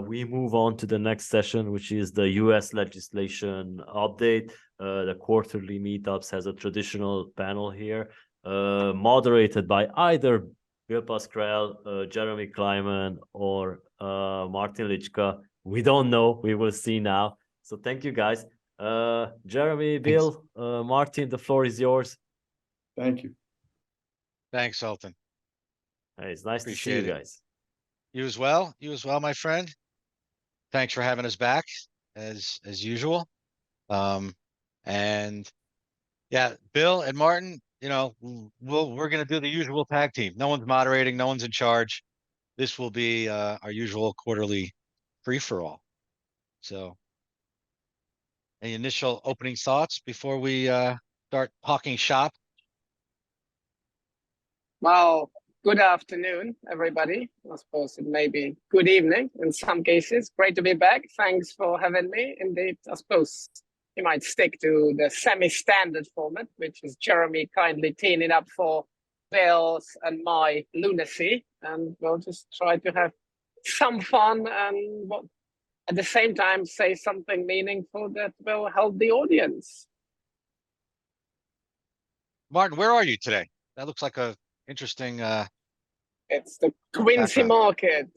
we move on to the next session, which is the US legislation update. The quarterly meetups has a traditional panel here, moderated by either Bill Pascrell, Jeremy Kleiman, or Martin Lichka. We don't know. We will see now. So thank you, guys. Jeremy, Bill, Martin, the floor is yours. Thank you. Thanks, Sultan. Hey, it's nice Appreciate to see you it. guys. You as well. You as well, my friend. Thanks for having us back as usual. And yeah, Bill and Martin, you know, we're gonna do the usual tag team. No one's moderating, no one's in charge. This will be our usual quarterly free-for-all. So any initial opening thoughts before we start talking shop? Well, good afternoon, everybody. I suppose it may be good evening in some cases. Great to be back. Thanks for having me. Indeed, I suppose you might stick to the semi-standard format, which is Jeremy kindly teeing it up for Bill's and my lunacy. And we'll just try to have some fun and at the same time say something meaningful that will help the audience. Martin, where are you today? That looks like a interesting It's the Quincy background. Market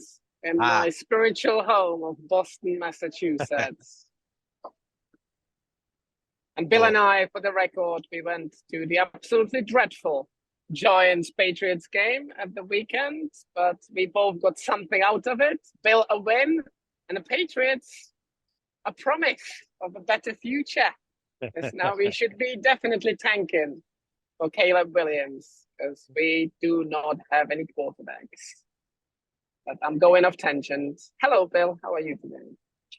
in my spiritual home of Boston, Massachusetts. And Bill and I, for the record, we went to the absolutely dreadful Giants-Patriots game at the weekend, but we both got something out of it. Bill, a win, and the Patriots, a promise of a better future. Because now we should be definitely tanking for Caleb Williams, because we do not have any quarterbacks. But I'm going off tangents. Hello, Bill. How are you today?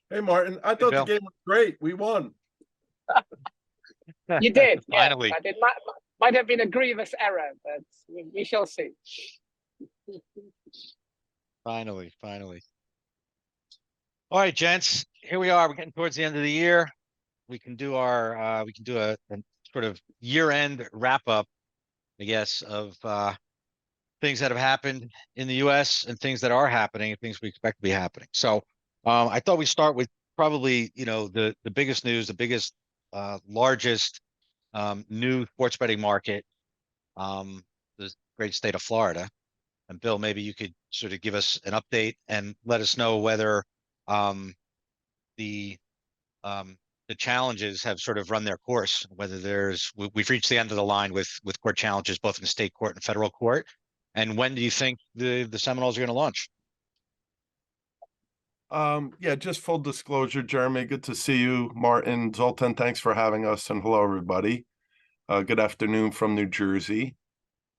Hey, Martin. I thought the game was great. We won. You did. Yeah, Finally. but it might have been a grievous error, but we shall see. Finally. All right, gents, here we are. We're getting towards the end of the year. We can do our a sort of year-end wrap-up, I guess, of things that have happened in the US and things that are happening and things we expect to be happening. So I thought we'd start with probably, you know, the biggest news, the biggest largest new sports betting market, the great state of Florida. And Bill, maybe you could sort of give us an update and let us know whether the challenges have sort of run their course, whether we've reached the end of the line with court challenges, both in the state court and federal court. And when do you think the Seminoles are going to launch? Yeah, just full disclosure, Jeremy, good to see you. Martin, Zoltan, thanks for having us, and hello, everybody. Good afternoon from New Jersey.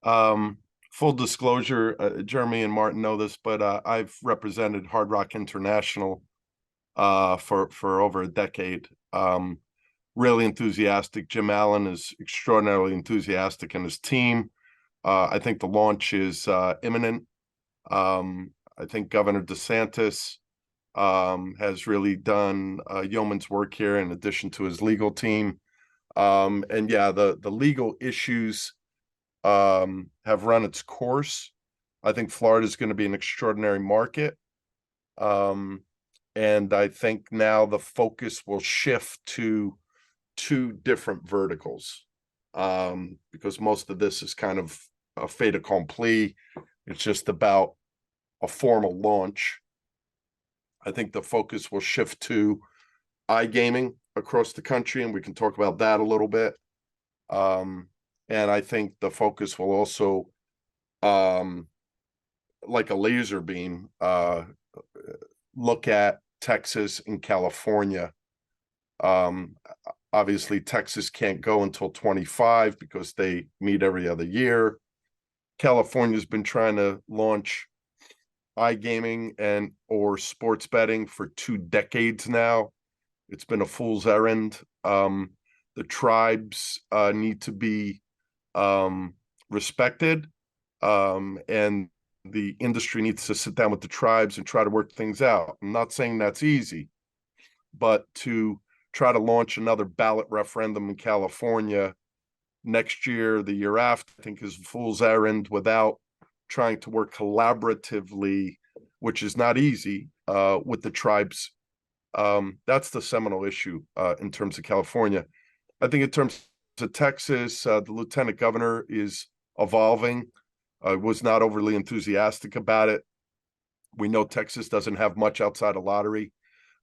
Full disclosure, Jeremy and Martin know this, but I've represented Hard Rock International for over a decade. Really enthusiastic. Jim Allen is extraordinarily enthusiastic, and his team. I think the launch is imminent. I think Governor DeSantis has really done yeoman's work here in addition to his legal team. And yeah, the legal issues have run its course. I think Florida is going to be an extraordinary market. And I think now the focus will shift to two different verticals, because most of this is kind of a fait accompli. It's just about a formal launch. I think the focus will shift to iGaming across the country, and we can talk about that a little bit. And I think the focus will also, like a laser beam, look at Texas and California. Obviously, Texas can't go until 25 because they meet every other year. California's been trying to launch iGaming and or sports betting for 2 decades now. It's been a fool's errand. The tribes need to be respected, and the industry needs to sit down with the tribes and try to work things out. I'm not saying that's easy, but to try to launch another ballot referendum in California next year, the year after, I think is a fool's errand without trying to work collaboratively, which is not easy, with the tribes. That's the seminal issue in terms of California. I think in terms of Texas, the lieutenant governor is evolving. Was not overly enthusiastic about it. We know Texas doesn't have much outside of lottery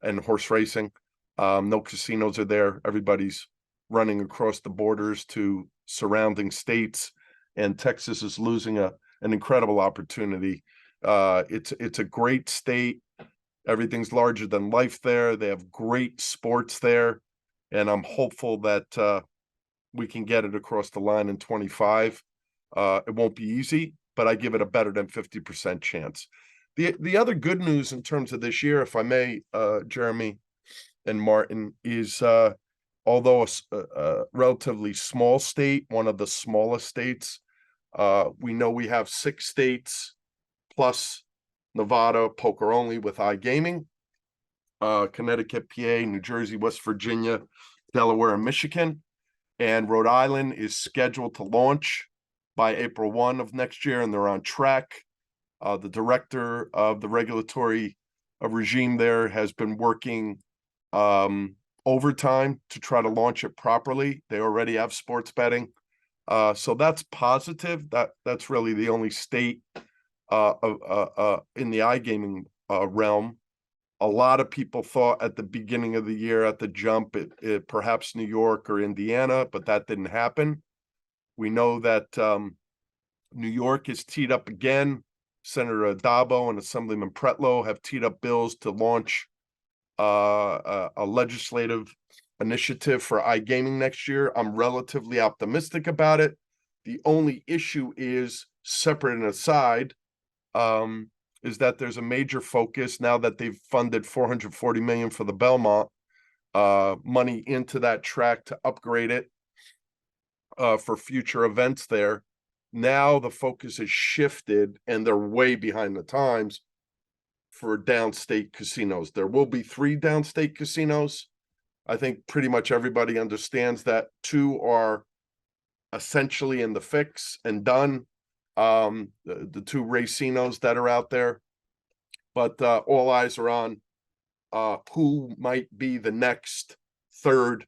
and horse racing. No casinos are there. Everybody's running across the borders to surrounding states, and Texas is losing an incredible opportunity. It's a great state. Everything's larger than life there. They have great sports there, and I'm hopeful that we can get it across the line in 25. It won't be easy, but I give it a better than 50% chance. The other good news in terms of this year, if I may, Jeremy and Martin, is although a relatively small state, one of the smallest states, we know we have 6 states plus Nevada, poker only with iGaming, Connecticut, PA, New Jersey, West Virginia, Delaware, and Michigan. And Rhode Island is scheduled to launch by April 1 of next year, and they're on track. The director of the regulatory regime there has been working overtime to try to launch it properly. They already have sports betting. So that's positive. That's really the only state in the iGaming realm. A lot of people thought at the beginning of the year, at the jump, it perhaps New York or Indiana, but that didn't happen. We know that New York is teed up again. Senator Addabbo and Assemblyman Pretlow have teed up bills to launch a legislative initiative for iGaming next year. I'm relatively optimistic about it. The only issue is, separate and aside, is that there's a major focus now that they've funded $440 million for the Belmont, money into that track to upgrade it for future events there. Now the focus has shifted, and they're way behind the times for downstate casinos. There will be 3 downstate casinos. I think pretty much everybody understands that 2 are essentially in the fix and done. The 2 racinos that are out there, but all eyes are on who might be the next 3rd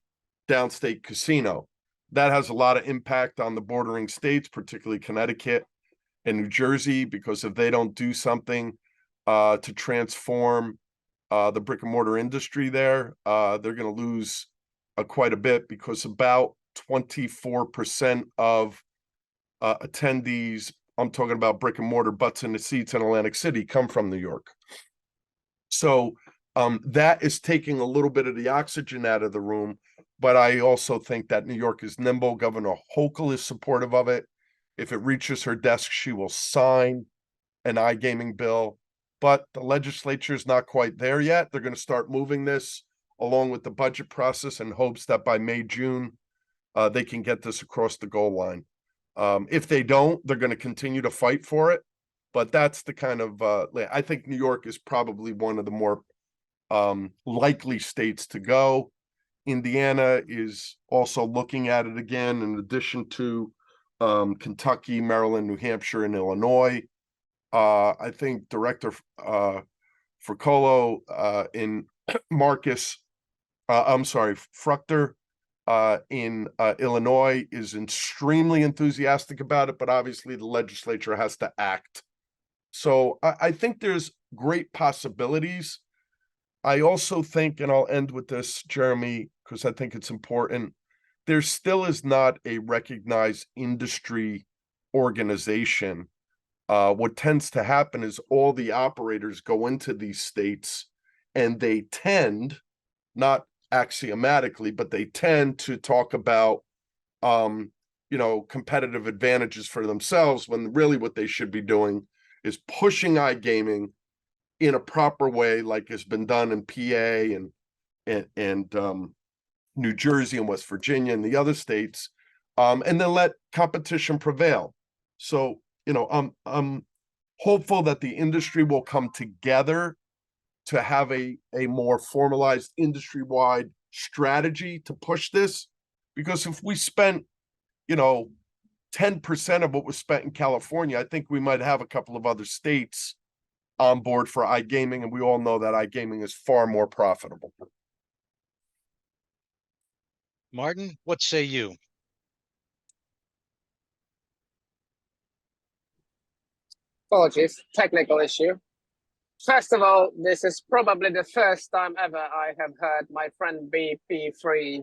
downstate casino. That has a lot of impact on the bordering states, particularly Connecticut and New Jersey, because if they don't do something to transform the brick and mortar industry there, they're going to lose quite a bit, because about 24% of attendees, I'm talking about brick and mortar butts in the seats in Atlantic City, come from New York. So that is taking a little bit of the oxygen out of the room. But I also think that New York is nimble. Governor Hochul is supportive of it. If it reaches her desk, she will sign an iGaming bill. But the legislature is not quite there yet. They're going to start moving this along with the budget process in hopes that by May, June, they can get this across the goal line. If they don't, they're going to continue to fight for it. But that's the kind of, I think New York is probably one of the more likely states to go. Indiana is also looking at it again, in addition to Kentucky, Maryland, New Hampshire, and Illinois. I think Director Fructolo in Fruchter in Illinois is extremely enthusiastic about it, but obviously the legislature has to act. So I think there's great possibilities. I also think, and I'll end with this, Jeremy, because I think it's important, there still is not a recognized industry organization. What tends to happen is all the operators go into these states and they tend, not axiomatically, but they tend to talk about, competitive advantages for themselves, when really what they should be doing is pushing iGaming in a proper way, like has been done in PA and New Jersey and West Virginia and the other states, and then let competition prevail. So, I'm hopeful that the industry will come together to have a more formalized industry-wide strategy to push this, because if we spent, 10% of what was spent in California, I think we might have a couple of other states on board for iGaming, and we all know that iGaming is far more profitable. Martin, what say you? Apologies, technical issue. First of all, this is probably the first time ever I have heard my friend BP3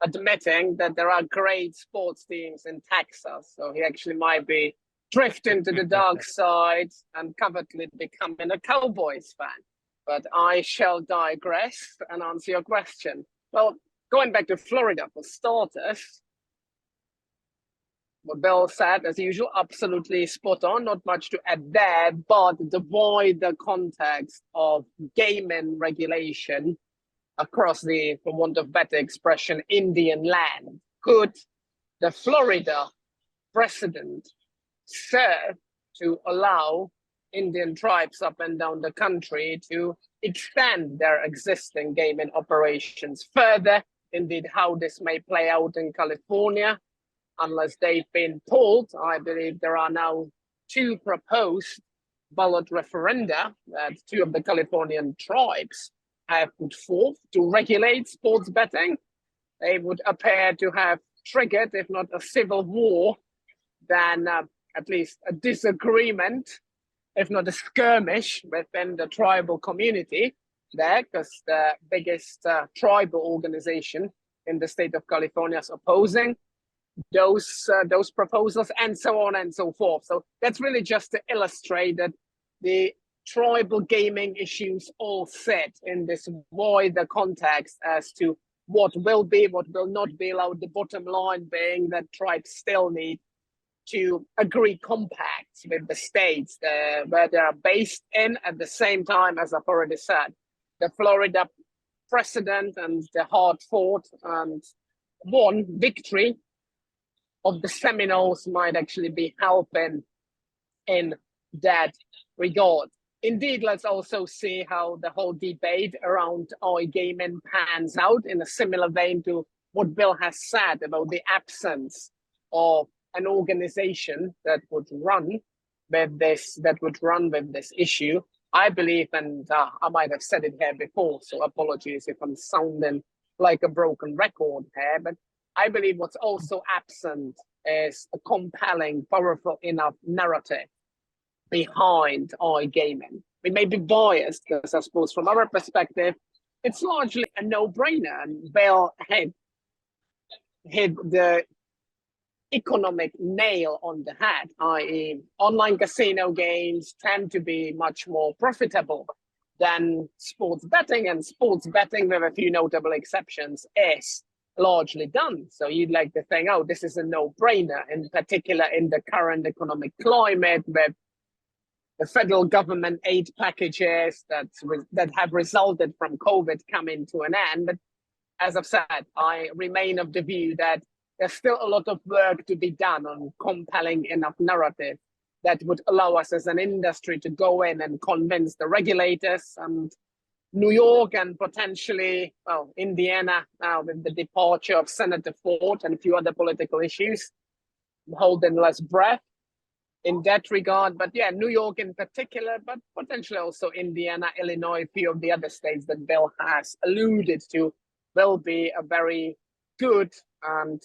admitting that there are great sports teams in Texas. So he actually might be drifting to the dark side and covertly becoming a Cowboys fan. But I shall digress and answer your question. Well, going back to Florida for starters, what Bill said, as usual, absolutely spot on. Not much to add there, but the wider context of gaming regulation across the, for want of better expression, Indian land. Could the Florida precedent serve to allow Indian tribes up and down the country to extend their existing gaming operations further? Indeed, how this may play out in California, unless they've been told. I believe there are now 2 proposed ballot referenda that 2 of the Californian tribes have put forth to regulate sports betting. They would appear to have triggered, if not a civil war, then at least a disagreement, if not a skirmish within the tribal community there, because the biggest tribal organization in the state of California is opposing those proposals, and so on and so forth. So that's really just to illustrate that the tribal gaming issues all sit in this wider context as to what will be, what will not be allowed. The bottom line being that tribes still need to agree compacts with the states where they are based in. At the same time, as I've already said, the Florida precedent and the hard-fought and won victory of the Seminoles might actually be helping in that regard. Indeed, let's also see how the whole debate around iGaming pans out in a similar vein to what Bill has said about the absence of an organization that would run with this issue. I believe, and I might have said it here before, so apologies if I'm sounding like a broken record here, but I believe what's also absent is a compelling, powerful enough narrative behind iGaming. We may be biased because I suppose from our perspective, it's largely a no-brainer, and Bill hit the economic nail on the head, i.e. online casino games tend to be much more profitable than sports betting, and sports betting, with a few notable exceptions, is largely done. So you'd like to think, oh, this is a no-brainer, in particular in the current economic climate with the federal government aid packages that have resulted from COVID coming to an end. But as I've said, I remain of the view that there's still a lot of work to be done on compelling enough narrative that would allow us as an industry to go in and convince the regulators, and New York and potentially, well, Indiana now with the departure of Senator Ford and a few other political issues, holding less breath in that regard. But yeah, New York in particular, but potentially also Indiana, Illinois, a few of the other states that Bill has alluded to will be a very good and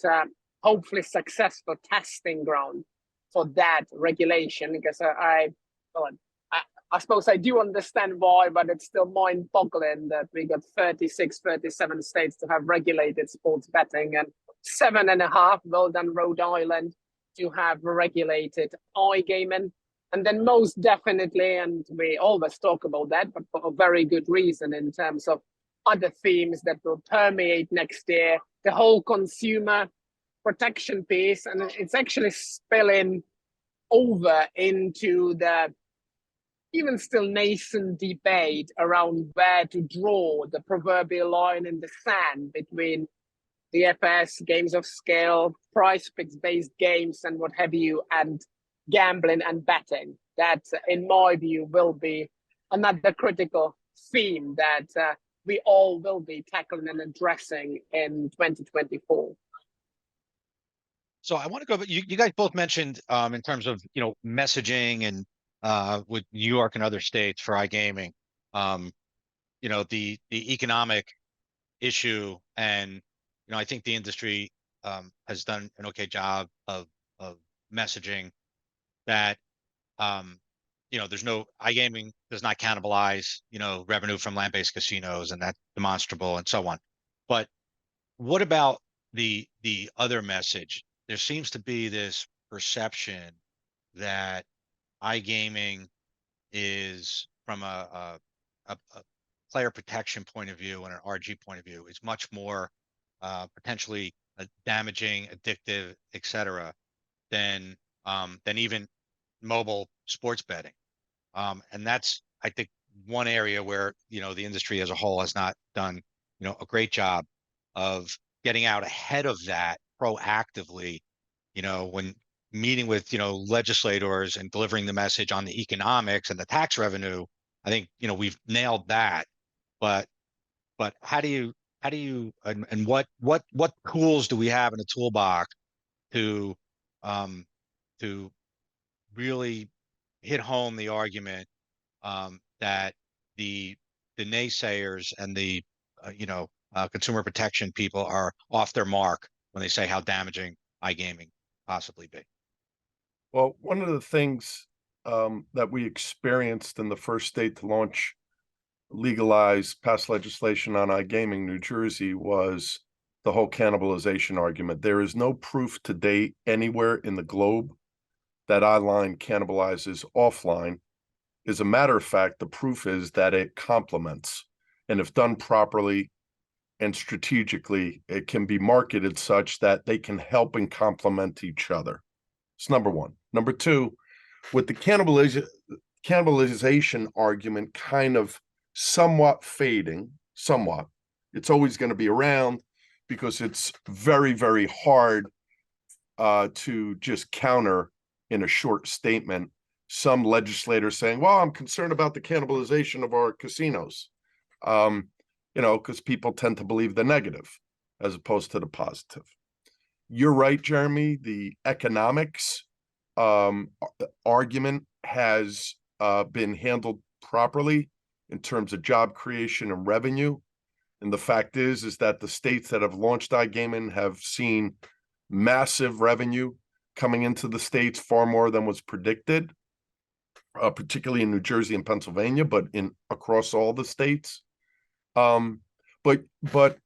hopefully successful testing ground for that regulation. Because I suppose I do understand why, but it's still mind-boggling that we got 36, 37 states to have regulated sports betting, and 7.5, well done, Rhode Island, to have regulated iGaming. And then most definitely, and we always talk about that, but for a very good reason in terms of other themes that will permeate next year, the whole consumer protection piece, and it's actually spilling over into the even still nascent debate around where to draw the proverbial line in the sand between DFS, games of scale, price picks based games, and what have you, and gambling and betting. That, in my view, will be another critical theme that we all will be tackling and addressing in 2024. So I want to go, but you guys both mentioned in terms of, messaging and with New York and other states for iGaming. You know, the economic issue, and I think the industry has done an okay job of messaging that there's no iGaming does not cannibalize revenue from land-based casinos, and that's demonstrable and so on. But what about the other message? There seems to be this perception that iGaming is from a player protection point of view and an RG point of view is much more potentially damaging, addictive, etc., than even mobile sports betting. And that's, I think, one area where the industry as a whole has not done a great job of getting out ahead of that proactively. When meeting with legislators and delivering the message on the economics and the tax revenue, I think we've nailed that. But how do you and what tools do we have in a toolbox to really hit home the argument that the naysayers and the consumer protection people are off their mark when they say how damaging iGaming possibly be? Well, one of the things that we experienced in the first state to launch pass legislation on iGaming, New Jersey, was the whole cannibalization argument. There is no proof to date anywhere in the globe that online cannibalizes offline. As a matter of fact, the proof is that it complements, and if done properly and strategically, it can be marketed such that they can help and complement each other. It's number one. Number two, with the cannibalization argument kind of somewhat fading, it's always going to be around because it's very, very hard to just counter in a short statement some legislators saying, well, I'm concerned about the cannibalization of our casinos. Because people tend to believe the negative as opposed to the positive. You're right, Jeremy. The economics argument has been handled properly in terms of job creation and revenue. And the fact is that the states that have launched iGaming have seen massive revenue coming into the states, far more than was predicted, particularly in New Jersey and Pennsylvania, but across all the states. But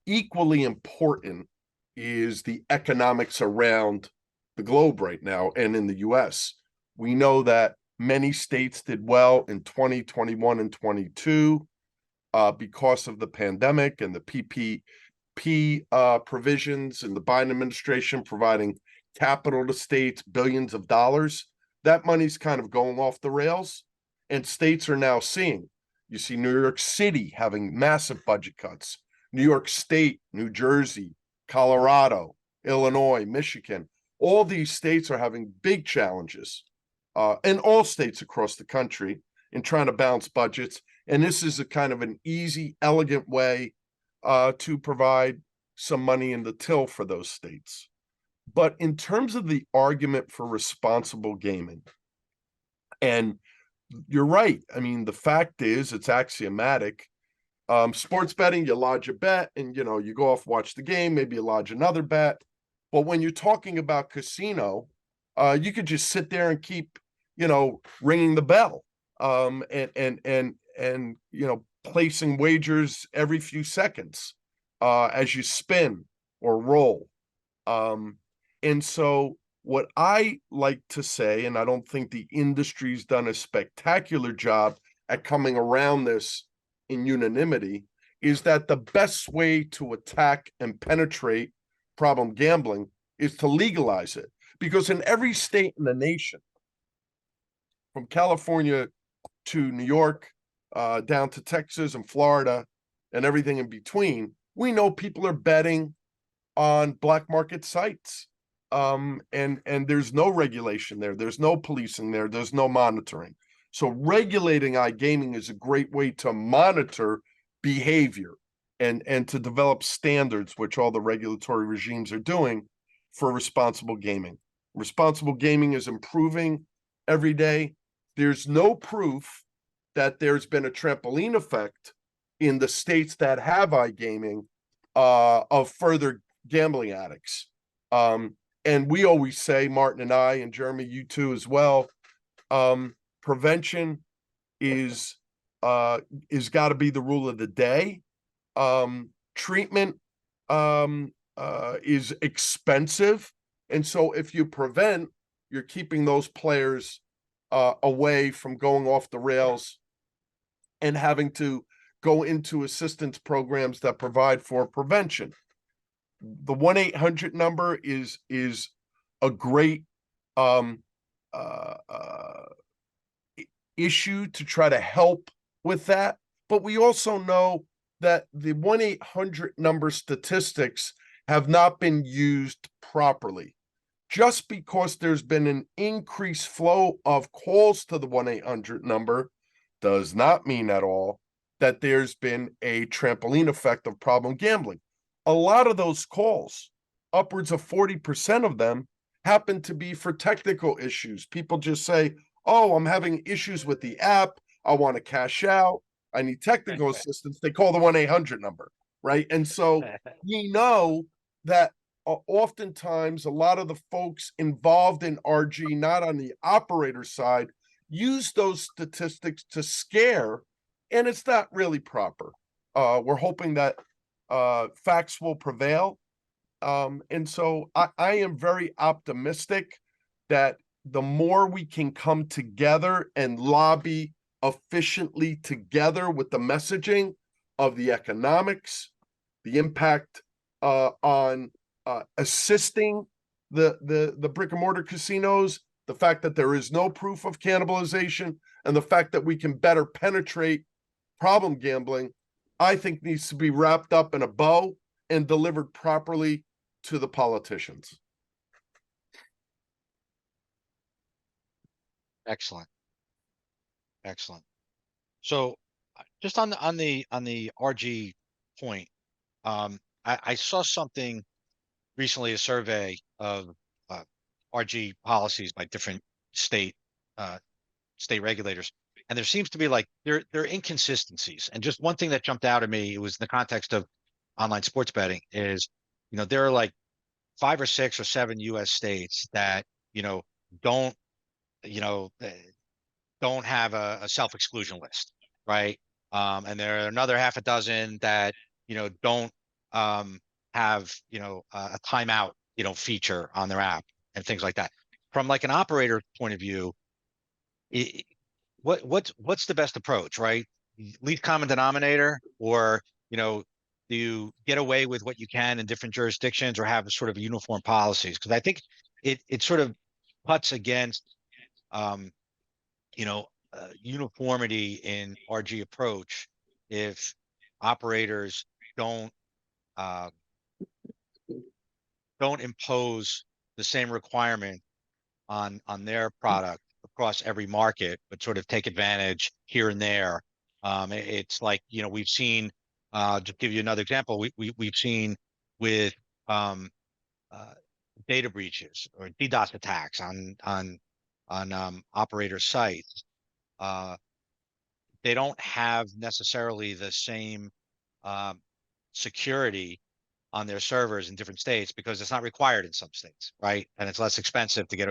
equally important is the economics around the globe right now and in the US. We know that many states did well in 2021 and 22 because of the pandemic and the PPP provisions and the Biden administration providing capital to states, billions of dollars. That money's kind of going off the rails, and states are now seeing. You see New York City having massive budget cuts, New York State, New Jersey, Colorado, Illinois, Michigan. All these states are having big challenges, and all states across the country in trying to balance budgets. And this is a kind of an easy, elegant way to provide some money in the till for those states. But in terms of the argument for responsible gaming, and you're right. I mean, the fact is, it's axiomatic. Sports betting, you lodge a bet and, you go off, watch the game, maybe you lodge another bet. But when you're talking about casino, you could just sit there and keep, ringing the bell, and placing wagers every few seconds as you spin or roll. And so what I like to say, and I don't think the industry's done a spectacular job at coming around this in unanimity, is that the best way to attack and penetrate problem gambling is to legalize it. Because in every state in the nation, from California to New York, down to Texas and Florida and everything in between, we know people are betting on black market sites. And there's no regulation there. There's no policing there. There's no monitoring. So regulating iGaming is a great way to monitor behavior and to develop standards, which all the regulatory regimes are doing for responsible gaming. Responsible gaming is improving every day. there's no proof that there's been a trampoline effect in the states that have iGaming of further gambling addicts. And we always say, Martin and I, and Jeremy, you too as well, prevention is got to be the rule of the day. Treatment is expensive, and so if you prevent, you're keeping those players away from going off the rails and having to go into assistance programs that provide for prevention. The 1-800 number is a great issue to try to help with that, but we also know that the 1-800 number statistics have not been used properly. Just because there's been an increased flow of calls to the 1-800 number does not mean at all that there's been a trampoline effect of problem gambling. A lot of those calls, upwards of 40% of them, happen to be for technical issues. People just say, oh, I'm having issues with the app. I want to cash out. I need technical assistance. They call the 1-800 number, right? And so we know that oftentimes a lot of the folks involved in RG, not on the operator side, use those statistics to scare, and it's not really proper. We're hoping that facts will prevail. And so I am very optimistic that the more we can come together and lobby efficiently together with the messaging of the economics, the impact on assisting the brick and mortar casinos, the fact that there is no proof of cannibalization, and the fact that we can better penetrate problem gambling, I think needs to be wrapped up in a bow and delivered properly to the politicians. Excellent. Excellent. So just on the RG point, I saw something recently, a survey of RG policies by different state regulators, and there seems to be like there are inconsistencies. And just one thing that jumped out at me, it was in the context of online sports betting, is there are like 5 or 6 or 7 U.S. states that don't have a self-exclusion list, right? And there are another half a dozen that don't have a timeout feature on their app and things like that. From like an operator point of view, what's the best approach, right? Least common denominator, or do you get away with what you can in different jurisdictions, or have a sort of uniform policies? Because I think it sort of cuts against uniformity in RG approach if operators don't impose the same requirement on their product across every market, but sort of take advantage here and there. It's like we've seen. To give you another example, we've seen with data breaches or DDoS attacks on operator sites. They don't have necessarily the same security on their servers in different states because it's not required in some states, right? And it's less expensive to get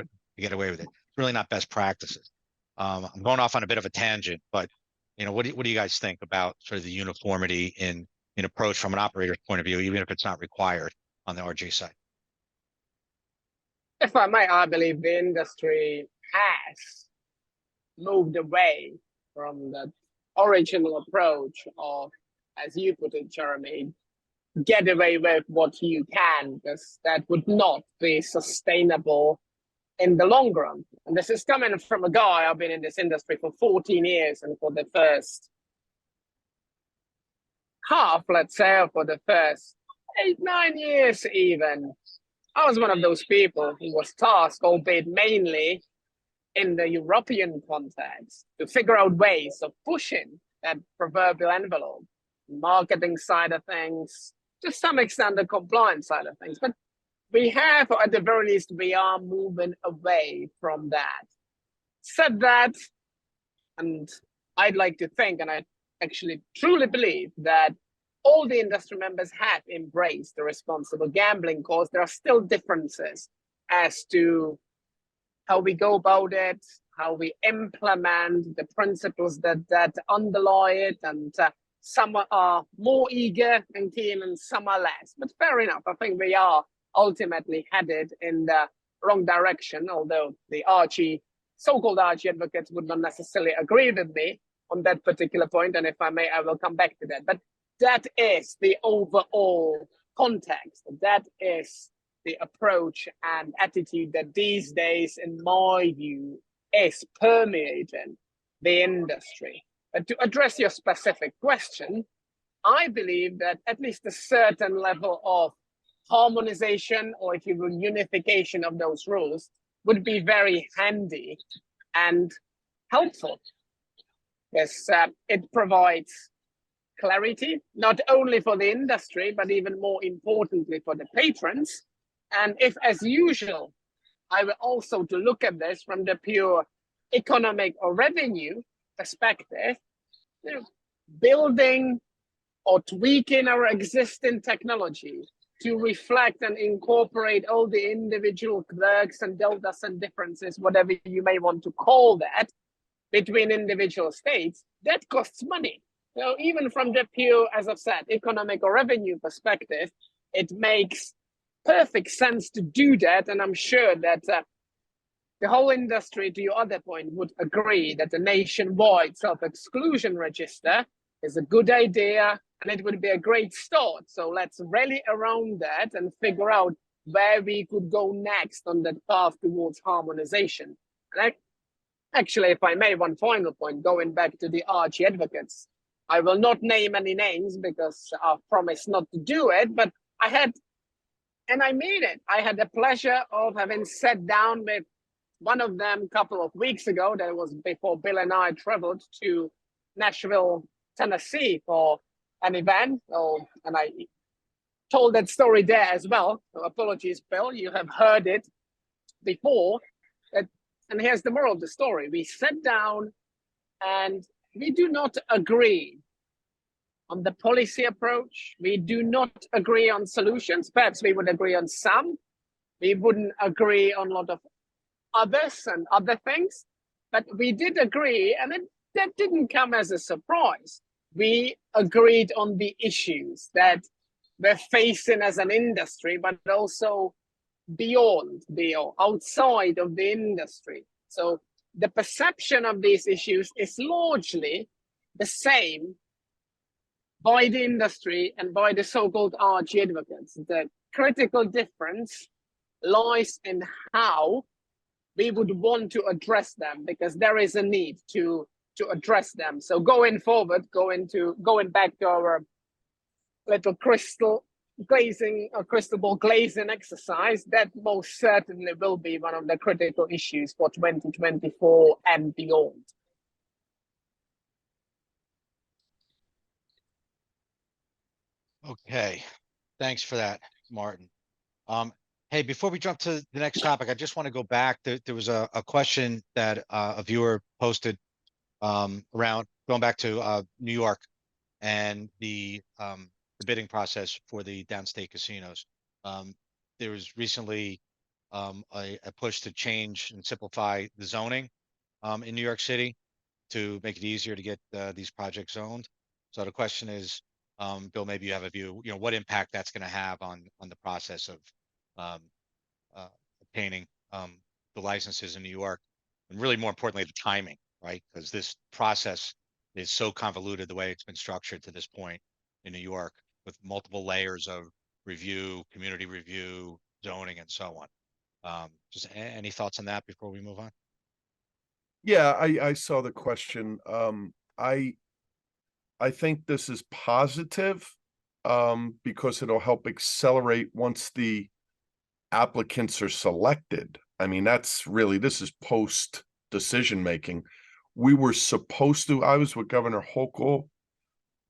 away with it. It's really not best practices. I'm going off on a bit of a tangent, but what do you guys think about sort of the uniformity in approach from an operator's point of view, even if it's not required on the RG side? If I may, I believe the industry has moved away from that original approach of, as you put it, Jeremy, get away with what you can, because that would not be sustainable in the long run. And this is coming from a guy, I've been in this industry for 14 years, and for the first half, let's say, or for the first 8-9 years even, I was one of those people who was tasked, albeit mainly in the European context, to figure out ways of pushing that proverbial envelope, marketing side of things, to some extent the compliance side of things. But we have, or at the very least, we are moving away from that. Said that, And I'd like to think, and I actually truly believe that all the industry members have embraced the responsible gambling cause. There are still differences as to how we go about it, how we implement the principles that underlie it, and some are more eager and keen and some are less. But fair enough, I think we are ultimately headed in the wrong direction, although the so-called Archie advocates would not necessarily agree with me on that particular point, and if I may, I will come back to that. But that is the overall context. That is the approach and attitude that these days, in my view, is permeating the industry. But to address your specific question, I believe that at least a certain level of harmonization, or if you will, unification of those rules would be very handy and helpful. Yes, it provides clarity, not only for the industry, but even more importantly for the patrons. And if, as usual, I will also to look at this from the pure economic or revenue perspective, building or tweaking our existing technology to reflect and incorporate all the individual quirks and deltas and differences, whatever you may want to call that, between individual states, that costs money. So even from the pure, as I've said, economic or revenue perspective, it makes perfect sense to do that. And I'm sure that the whole industry, to your other point, would agree that the nationwide self-exclusion register is a good idea and it would be a great start. So let's rally around that and figure out where we could go next on that path towards harmonization. And actually, if I may, one final point, going back to the Archie advocates, I will not name any names because I've promised not to do it, but I had, and I mean it, I had the pleasure of having sat down with one of them a couple of weeks ago. That was before Bill and I traveled to Nashville, Tennessee for an event. And I told that story there as well. So apologies, Bill, you have heard it before. And here's the moral of the story. We sat down and we do not agree on the policy approach. We do not agree on solutions. Perhaps we would agree on some. We wouldn't agree on a lot of others and other things. But we did agree, and that didn't come as a surprise. We agreed on the issues that we're facing as an industry, but also beyond, outside of the industry. So the perception of these issues is largely the same by the industry and by the so-called Archie advocates. The critical difference lies in how we would want to address them, because there is a need to address them. So going forward, going back to our little crystal ball glazing exercise, that most certainly will be one of the critical issues for 2024 and beyond. Okay, thanks for that, Martin. Hey, before we jump to the next topic, I just want to go back. There was a question that a viewer posted around going back to New York and the bidding process for the downstate casinos. There was recently a push to change and simplify the zoning in New York City to make it easier to get these projects zoned. So the question is, Bill, maybe you have a view, what impact that's going to have on the process of obtaining the licenses in New York, and really more importantly, the timing, right? Because this process is so convoluted the way it's been structured to this point in New York, with multiple layers of review, community review, zoning, and so on. Just any thoughts on that before we move on? Yeah, I saw the question. I think this is positive because it'll help accelerate once the applicants are selected. I mean, this is post decision making. We were supposed to, I was with Governor Hochul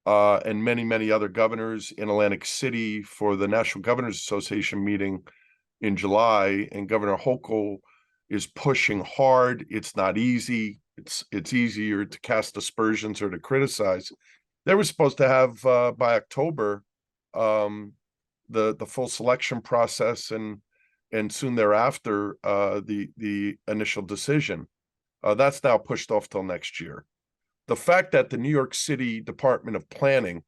and many other governors in Atlantic City for the National Governors Association meeting in July, and Governor Hochul is pushing hard. It's not easy. It's easier to cast aspersions or to criticize. They were supposed to have by October the full selection process and soon thereafter the initial decision. That's now pushed off till next year. The fact that the New York City Department of Planning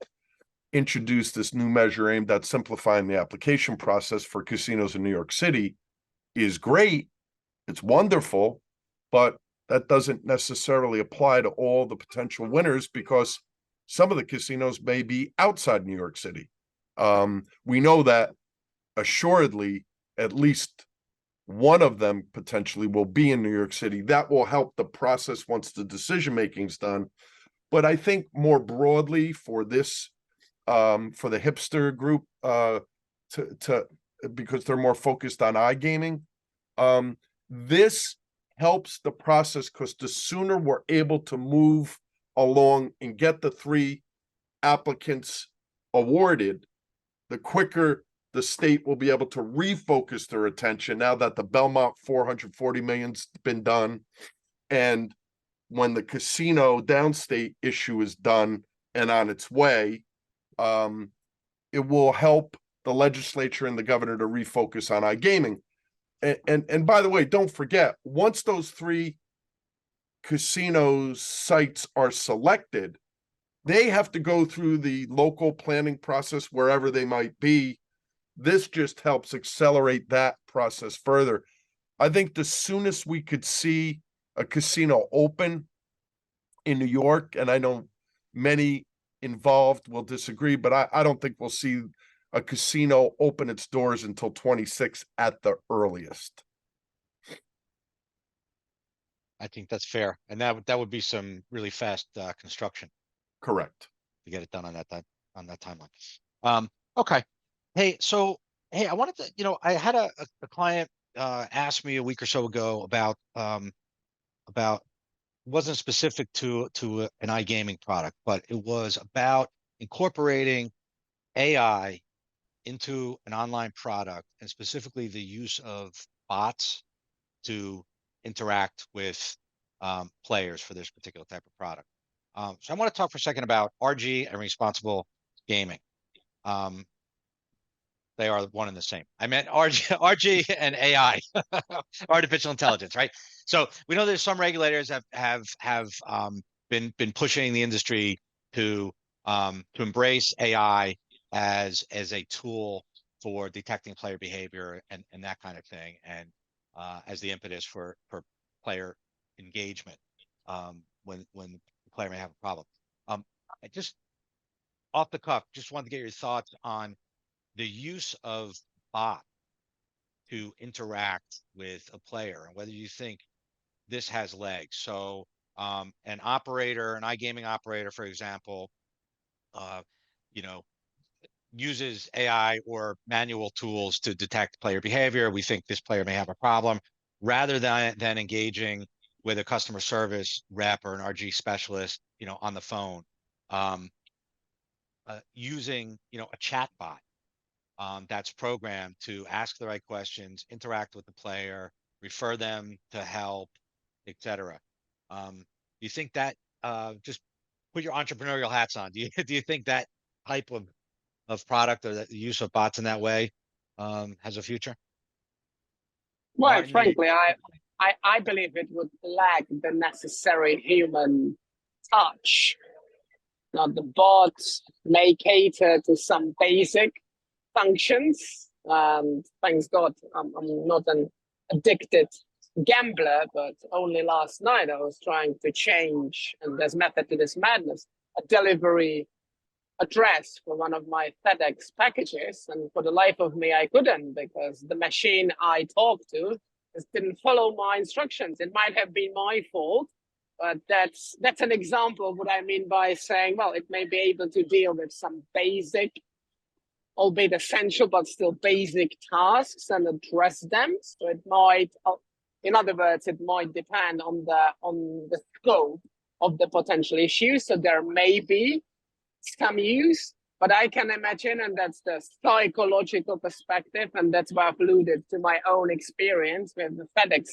introduced this new measure aimed at simplifying the application process for casinos in New York City is great. It's wonderful, but that doesn't necessarily apply to all the potential winners because some of the casinos may be outside New York City. We know that assuredly at least one of them potentially will be in New York City. That will help the process once the decision making is done. But I think more broadly for this, for the hipster group, because they're more focused on iGaming, this helps the process because the sooner we're able to move along and get the 3 applicants awarded, the quicker the state will be able to refocus their attention now that the Belmont 440 million's been done. And when the casino downstate issue is done and on its way, it will help the legislature and the governor to refocus on iGaming. And by the way, don't forget, once those 3 casinos sites are selected, they have to go through the local planning process wherever they might be. This just helps accelerate that process further. I think the soonest we could see a casino open in New York, and I know many involved will disagree, but I don't think we'll see a casino open its doors until 26 at the earliest. I think that's fair. And that would be some really fast construction Correct. to get it done on that timeline. Okay. Hey, I wanted to, I had a client ask me a week or so ago about wasn't specific to an iGaming product, but it was about incorporating AI into an online product and specifically the use of bots to interact with players for this particular type of product. So I want to talk for a second about RG and responsible gaming. They are one and the same. I meant RG and AI, artificial intelligence, right? So we know there's some regulators have been pushing the industry to embrace AI as a tool for detecting player behavior and that kind of thing, and as the impetus for player engagement when the player may have a problem. I just off the cuff, just wanted to get your thoughts on the use of bot to interact with a player and whether you think this has legs. So an iGaming operator, for example, uses AI or manual tools to detect player behavior. We think this player may have a problem, rather than engaging with a customer service rep or an RG specialist, on the phone, using, a chat bot that's programmed to ask the right questions, interact with the player, refer them to help, etc. You think that, just put your entrepreneurial hats on, do you think that type of product or the use of bots in that way has a future? Well, Martin, frankly, I believe it would lack the necessary human touch. Now, the bots may cater to some basic functions, and thanks God, I'm not an addicted gambler, but only last night I was trying to change, and there's method to this madness, a delivery address for one of my FedEx packages, and for the life of me I couldn't, because the machine I talked to just didn't follow my instructions. It might have been my fault, but that's an example of what I mean by saying, well, it may be able to deal with some basic, albeit essential, but still basic tasks and address them. So it might, in other words, it might depend on the scope of the potential issue. So there may be some use, but I can imagine, and that's the psychological perspective, and that's why I've alluded to my own experience with the FedEx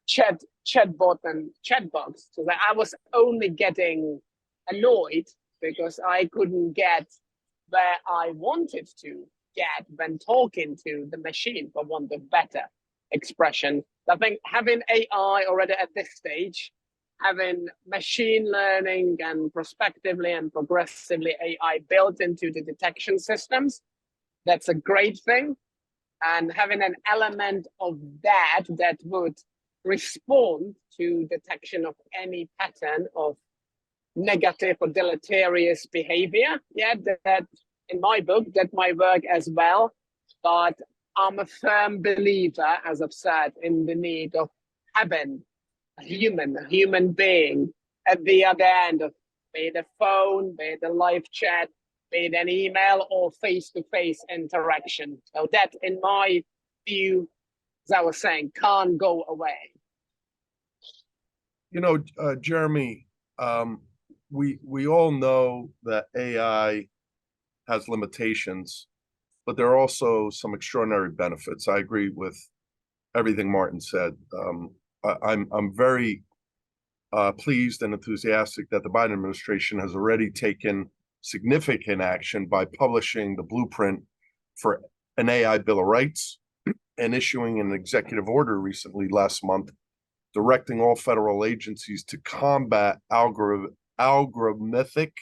chatbot and chatbots. So that I was only getting annoyed because I couldn't get where I wanted to get when talking to the machine, for want of better expression. I think having AI already at this stage, having machine learning and prospectively and progressively AI built into the detection systems, that's a great thing. And having an element of that that would respond to detection of any pattern of negative or deleterious behavior, yeah, that in my book, that might work as well. But I'm a firm believer, as I've said, in the need of having a human being at the other end of, be it a phone, be it a live chat, be it an email or face-to-face interaction. So that, in my view, as I was saying, can't go away. You know, Jeremy, we all know that AI has limitations, but there are also some extraordinary benefits. I agree with everything Martin said. I'm very pleased and enthusiastic that the Biden administration has already taken significant action by publishing the blueprint for an AI Bill of Rights and issuing an executive order recently last month directing all federal agencies to combat algorithmic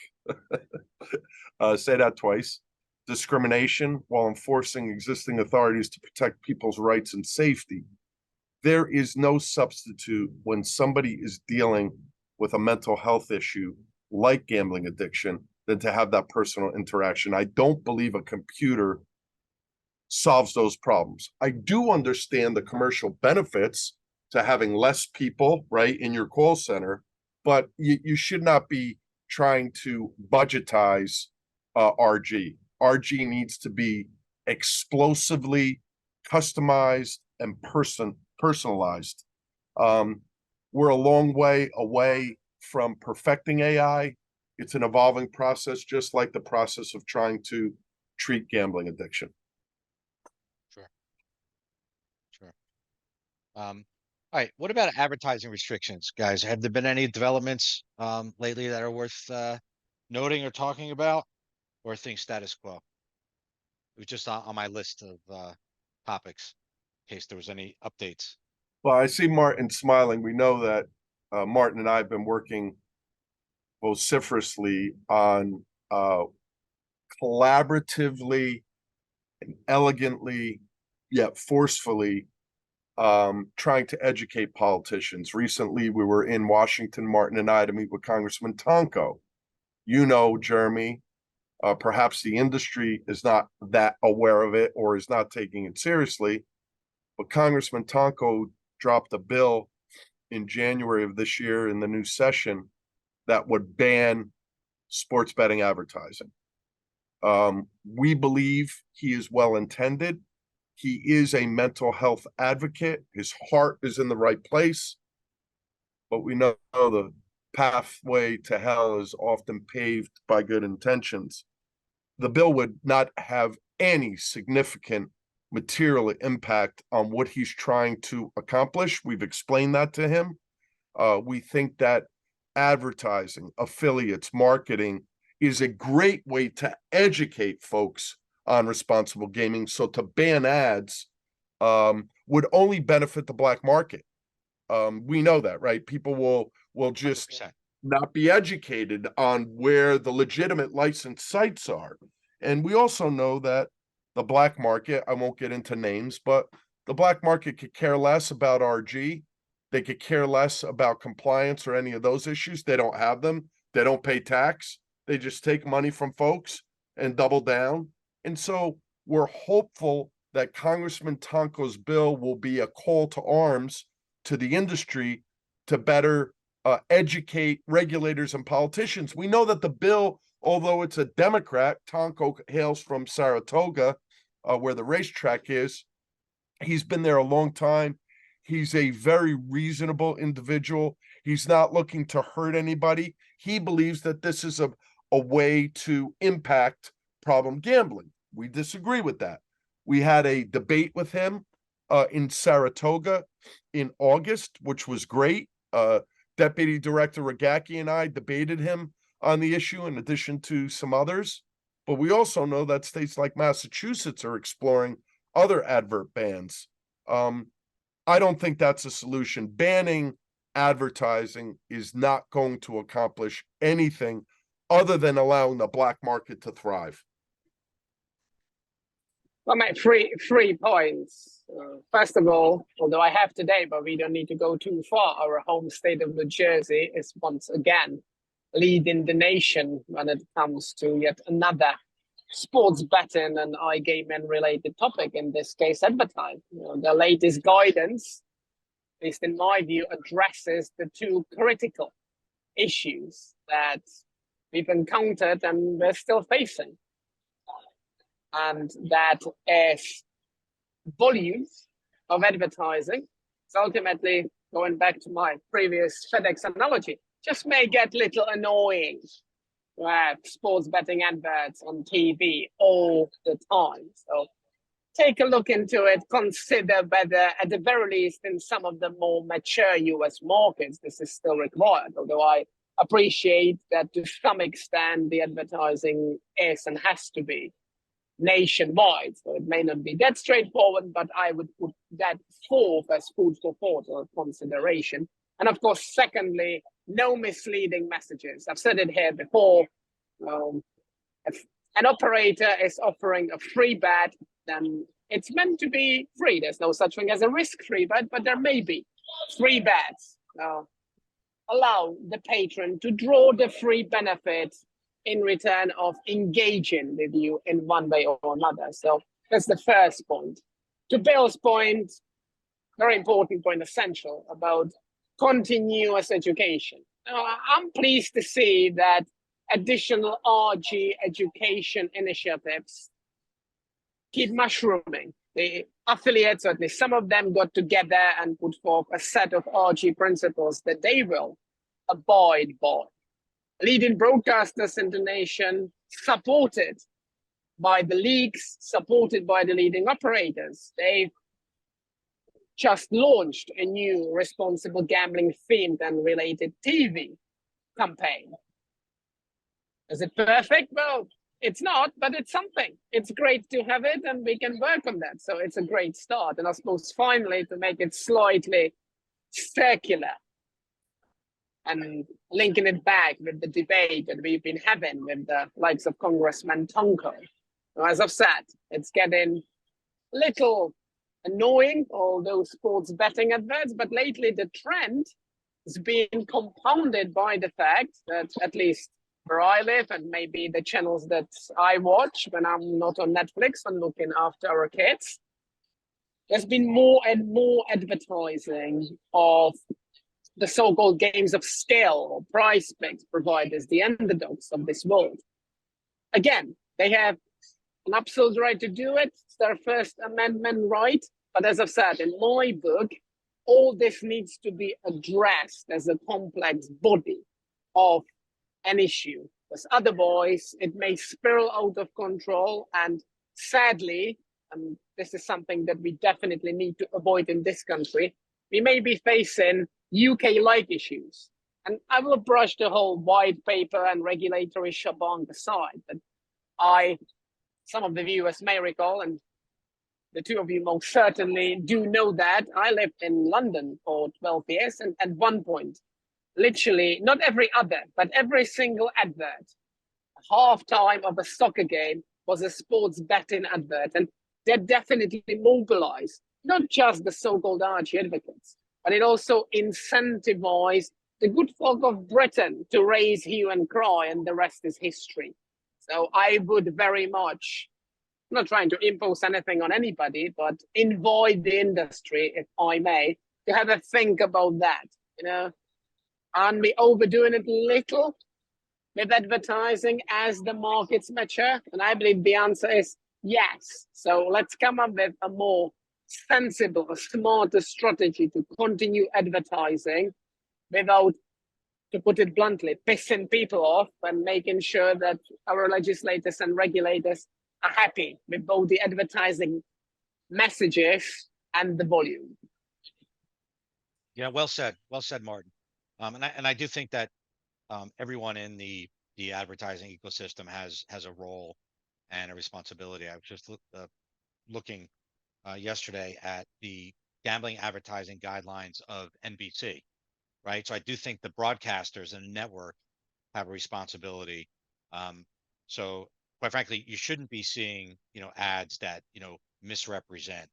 say that twice, discrimination while enforcing existing authorities to protect people's rights and safety. There is no substitute when somebody is dealing with a mental health issue like gambling addiction than to have that personal interaction. I don't believe a computer solves those problems. I do understand the commercial benefits to having less people, right, in your call center, but you should not be trying to budgetize RG. RG needs to be explosively customized and personalized. We're a long way away from perfecting AI. It's an evolving process, just like the process of trying to treat gambling addiction. Sure. All right. What about advertising restrictions, guys? Have there been any developments lately that are worth noting or talking about, or are things status quo? It was just on my list of topics in case there was any updates. Well, I see Martin smiling. We know that Martin and I have been working vociferously on collaboratively and elegantly, yet forcefully, trying to educate politicians. Recently, we were in Washington, Martin and I, to meet with Congressman Tonko. You know, Jeremy, perhaps the industry is not that aware of it or is not taking it seriously, but Congressman Tonko dropped a bill in January of this year in the new session that would ban sports betting advertising. We believe he is well intended. He is a mental health advocate. His heart is in the right place, but we know the pathway to hell is often paved by good intentions. The bill would not have any significant material impact on what he's trying to accomplish. We've explained that to him. We think that advertising, affiliates, marketing is a great way to educate folks on responsible gaming. So to ban ads would only benefit the black market. We know that, right? People will just 100%. not be educated on where the legitimate licensed sites are. And we also know that the black market, I won't get into names, but the black market could care less about RG. They could care less about compliance or any of those issues. They don't have them. They don't pay tax. They just take money from folks and double down. And so we're hopeful that Congressman Tonko's bill will be a call to arms to the industry to better educate regulators and politicians. We know that the bill, although it's a Democrat, Tonko hails from Saratoga, where the racetrack is. He's been there a long time. He's a very reasonable individual. He's not looking to hurt anybody. He believes that this is a way to impact problem gambling. We disagree with that. We had a debate with him in Saratoga in August, which was great. Deputy Director Ragacki and I debated him on the issue in addition to some others. But we also know that states like Massachusetts are exploring other advert bans. I don't think that's a solution. Banning advertising is not going to accomplish anything other than allowing the black market to thrive. Well, my three points. First of all, although I have today, but we don't need to go too far, our home state of New Jersey is once again leading the nation when it comes to yet another sports betting and iGaming related topic, in this case advertising. The latest guidance, at least in my view, addresses the two critical issues that we've encountered and we're still facing. And that is volumes of advertising. So ultimately, going back to my previous FedEx analogy, just may get a little annoying to have sports betting adverts on TV all the time. So take a look into it, consider whether, at the very least, in some of the more mature US markets, this is still required. Although I appreciate that to some extent, the advertising is and has to be nationwide. So it may not be that straightforward, but I would put that forth as food for thought or consideration. And of course, secondly, no misleading messages. I've said it here before. If an operator is offering a free bet, then it's meant to be free. There's no such thing as a risk-free bet, but there may be free bets. Allow the patron to draw the free benefit in return of engaging with you in one way or another. So that's the first point. To Bill's point, very important point, essential, about continuous education. I'm pleased to see that additional RG education initiatives keep mushrooming. The affiliates, or at least some of them, got together and put forth a set of RG principles that they will abide by. Leading broadcasters in the nation, supported by the leagues, supported by the leading operators. They've just launched a new responsible gambling themed and related TV campaign. Is it perfect? Well, it's not, but it's something. It's great to have it, and we can work on that. So it's a great start. And I suppose finally, to make it slightly circular, and linking it back with the debate that we've been having with the likes of Congressman Tonko. As I've said, it's getting a little annoying, all those sports betting adverts, but lately the trend is being compounded by the fact that, at least where I live, and maybe the channels that I watch when I'm not on Netflix and looking after our kids, there's been more and more advertising of the so-called games of scale or prize picks providers, the underdogs of this world. Again, they have an absolute right to do it. It's their First Amendment right. But as I've said, in my book, all this needs to be addressed as a complex body of an issue. Because otherwise, it may spiral out of control. And sadly, and this is something that we definitely need to avoid in this country, we may be facing UK-like issues. And I will brush the whole white paper and regulatory shebang aside. But some of the viewers may recall, and the two of you most certainly do know that, I lived in London for 12 years. And at one point, literally, not every other, but every single advert, halftime of a soccer game was a sports betting advert. And that definitely mobilized not just the so-called RG advocates, but it also incentivized the good folk of Britain to raise hue and cry, and the rest is history. So I would very much, I'm not trying to impose anything on anybody, but invite the industry, if I may, to have a think about that. Aren't we overdoing it a little with advertising as the markets mature? And I believe the answer is yes. So let's come up with a more sensible, a smarter strategy to continue advertising without, to put it bluntly, pissing people off, and making sure that our legislators and regulators are happy with both the advertising messages and the volume. Yeah, well said, Martin. And I do think that everyone in the advertising ecosystem has a role and a responsibility. I was just looking yesterday at the gambling advertising guidelines of NBC, right? So I do think the broadcasters and the network have a responsibility. So quite frankly, you shouldn't be seeing, ads that, misrepresent,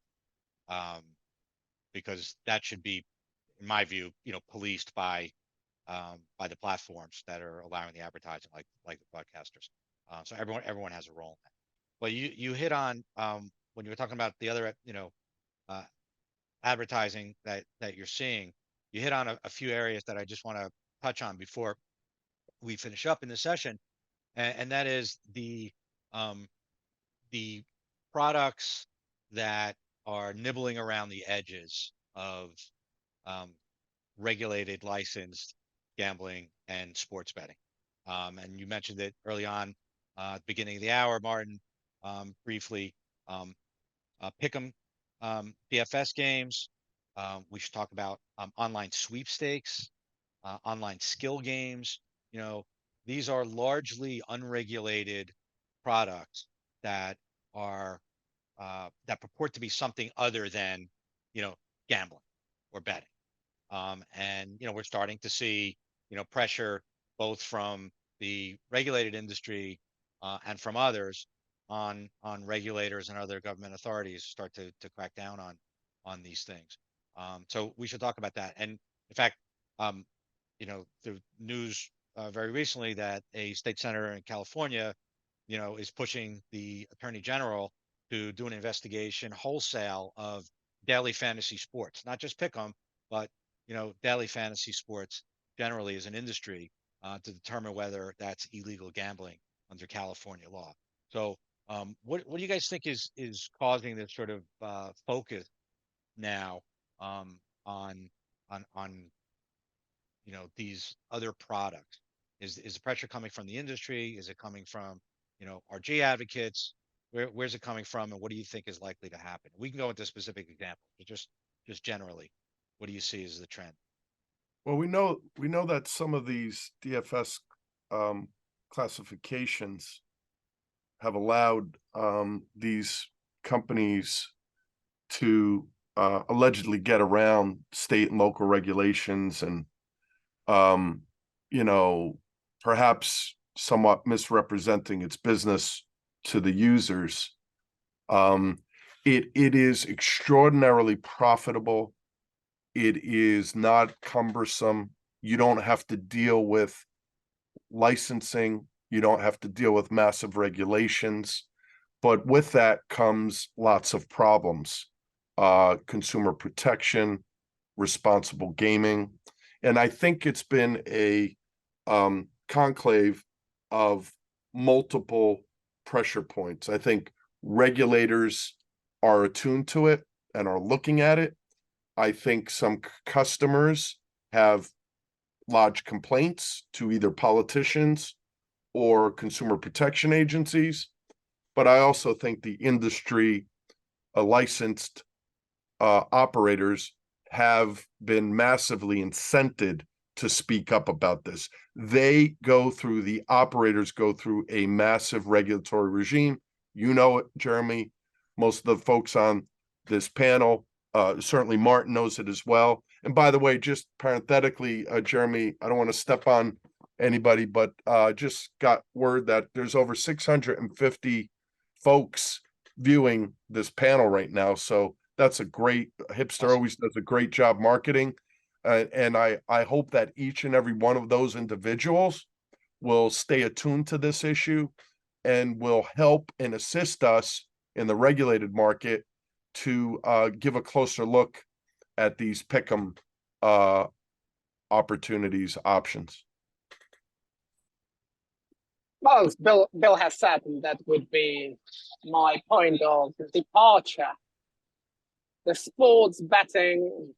because that should be, in my view, policed by the platforms that are allowing the advertising, like the broadcasters. So everyone has a role in that. Well, you hit on, when you were talking about the other, uh, advertising that you're seeing, you hit on a few areas that I just want to touch on before we finish up in the session, and that is um, the products that are nibbling around the edges of um, regulated, licensed gambling and sports betting. And you mentioned it early on, at the beginning of the hour, Martin, briefly. Pick'em DFS games. We should talk about online sweepstakes, online skill games. These are largely unregulated products that are that purport to be something other than, gambling or betting. And we're starting to see, pressure both from the regulated industry and from others on regulators and other government authorities start to crack down on these things. So we should talk about that. And in fact, the news very recently that a state senator in California, is pushing the attorney general to do an investigation wholesale of daily fantasy sports, not just pick 'em, but daily fantasy sports generally as an industry, to determine whether that's illegal gambling under California law. So, what do you guys think is causing this sort of focus now, on these other products? Is the pressure coming from the industry? Is it coming from RG advocates? Where's it coming from, and what do you think is likely to happen? We can go into specific examples, but just generally, what do you see as the trend? Well, we know that some of these DFS classifications have allowed these companies to allegedly get around state and local regulations and perhaps somewhat misrepresenting its business to the users. It is extraordinarily profitable. It is not cumbersome. You don't have to deal with licensing. You don't have to deal with massive regulations. But with that comes lots of problems. Consumer protection, responsible gaming. And I think it's been a conclave of multiple pressure points. I think regulators are attuned to it and are looking at it. I think some customers have lodged complaints to either politicians or consumer protection agencies. But I also think the industry licensed operators have been massively incented to speak up about this. The operators go through a massive regulatory regime. You know it, Jeremy. Most of the folks on this panel, certainly Martin knows it as well. And by the way, just parenthetically, Jeremy, I don't want to step on anybody, but just got word that there's over 650 folks viewing this panel right now. So that's a great, Hipster always does a great job marketing. And I hope that each and every one of those individuals will stay attuned to this issue and will help and assist us in the regulated market to give a closer look at these pick'em opportunities, options. Well, as Bill has said, and that would be my point of departure. The sports betting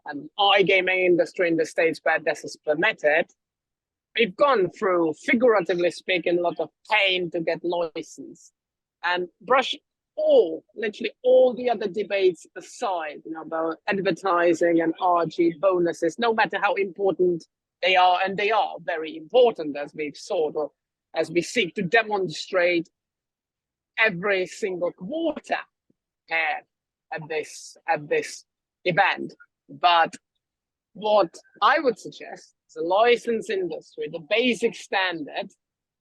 and iGaming industry in the States where this is permitted, we've gone through, figuratively speaking, a lot of pain to get licensed. And literally all the other debates aside, about advertising and RG bonuses, no matter how important they are, and they are very important as we've sought, or as we seek to demonstrate every single quarter here at this event. But what I would suggest is the license industry, the basic standard,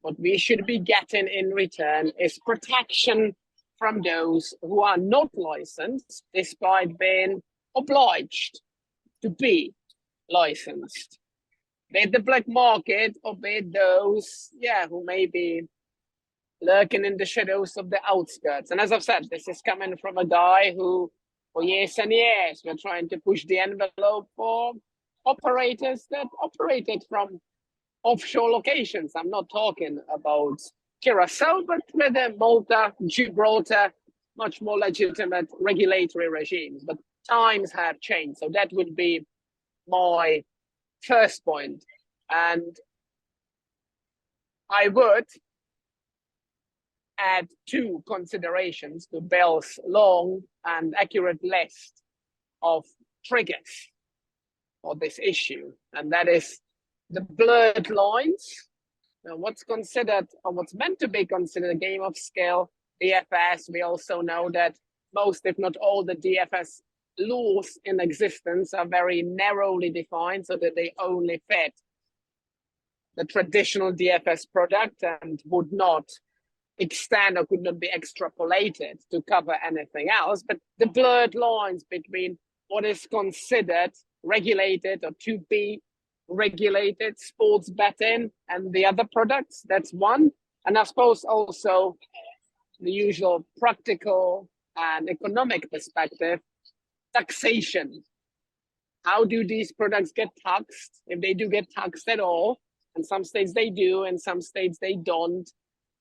what we should be getting in return is protection from those who are not licensed, despite being obliged to be licensed. Be it the black market, or be it those, who may be lurking in the shadows of the outskirts. And as I've said, this is coming from a guy who, for years and years, we're trying to push the envelope for operators that operated from offshore locations. I'm not talking about Curacao, but whether Malta, Gibraltar, much more legitimate regulatory regimes. But times have changed. So that would be my first point. And I would add two considerations to Bill's long and accurate list of triggers for this issue, and that is the blurred lines. Now, what's considered, or what's meant to be considered, a game of skill, DFS, we also know that most, if not all, the DFS laws in existence are very narrowly defined, so that they only fit the traditional DFS product and would not extend or could not be extrapolated to cover anything else. But the blurred lines between what is considered regulated or to be regulated sports betting and the other products, that's one. And I suppose also the usual practical and economic perspective, taxation. How do these products get taxed, if they do get taxed at all? In some states they do, in some states they don't,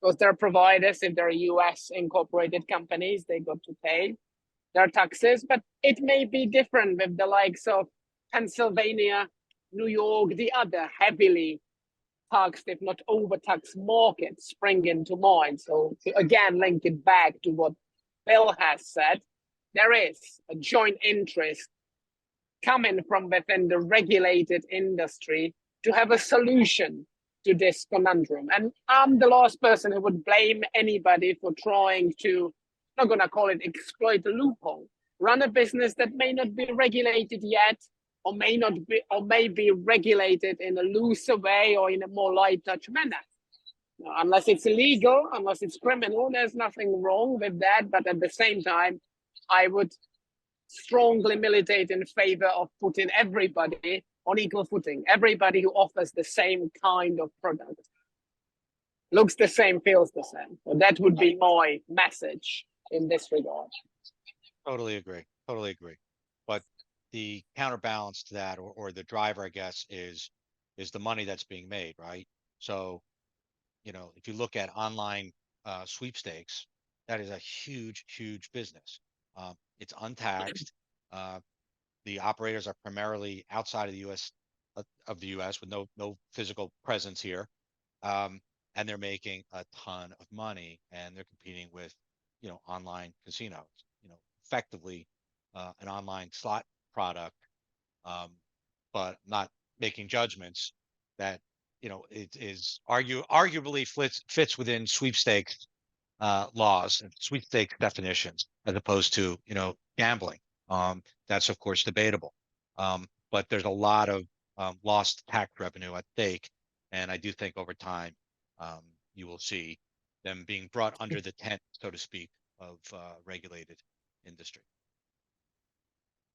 because they're providers. If they're US incorporated companies, they got to pay their taxes. But it may be different with the likes of Pennsylvania, New York, the other heavily taxed, if not overtaxed markets spring into mind. So to again link it back to what Bill has said, there is a joint interest coming from within the regulated industry to have a solution to this conundrum. And I'm the last person who would blame anybody for trying to, I'm not gonna call it exploit a loophole, run a business that may not be regulated yet, or may not be, or may be regulated in a looser way or in a more light touch manner. Now, unless it's illegal, unless it's criminal, there's nothing wrong with that. But at the same time, I would strongly militate in favor of putting everybody on equal footing. Everybody who offers the same kind of product, looks the same, feels the same. So that would be my message in this regard. Totally agree. Totally agree. But the counterbalance to that, or the driver, I guess, is the money that's being made, right? So, if you look at online sweepstakes, that is a huge, huge business. It's untaxed. The operators are primarily outside of the US, with no physical presence here. And they're making a ton of money, and they're competing with, online casinos, effectively an online slot product, but not making judgments that, it is arguably fits within sweepstakes laws and sweepstakes definitions, as opposed to, gambling. That's of course debatable. But there's a lot of lost tax revenue at stake. And I do think over time, you will see them being brought under the tent, so to speak, of regulated industry.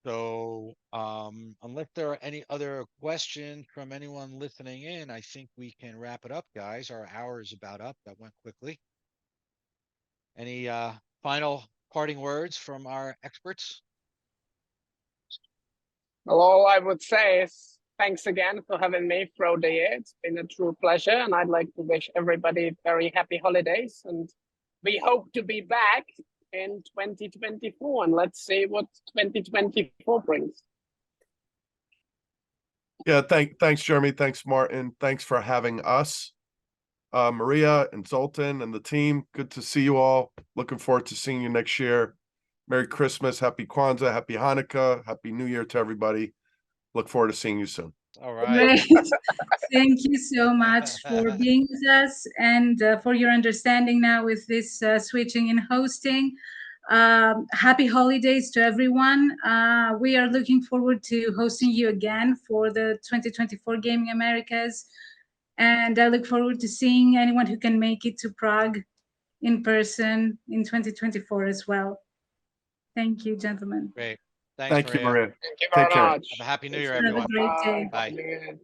So unless there are any other questions from anyone listening in, I think we can wrap it up, guys. Our hour is about up. That went quickly. Any final parting words from our experts? Well, all I would say is thanks again for having me throughout the year. It's been a true pleasure, and I'd like to wish everybody very happy holidays. And we hope to be back in 2024, and let's see what 2024 brings. Yeah, thanks, Jeremy. Thanks, Martin. Thanks for having us. Maria and Zoltan and the team, good to see you all. Looking forward to seeing you next year. Merry Christmas, Happy Kwanzaa, Happy Hanukkah, Happy New Year to everybody. Look forward to seeing you soon. All right. Great. Thank you so much for being with us and for your understanding now with this switching in hosting. Happy holidays to everyone. We are looking forward to hosting you again for the 2024 Gaming Americas. And I look forward to seeing anyone who can make it to Prague in person in 2024 as well. Thank you, gentlemen. Great. Thanks, Thank you, Maria. Thank you Take very care. much. Have a happy New Year, Have a everyone. great day. Bye. Happy New Year.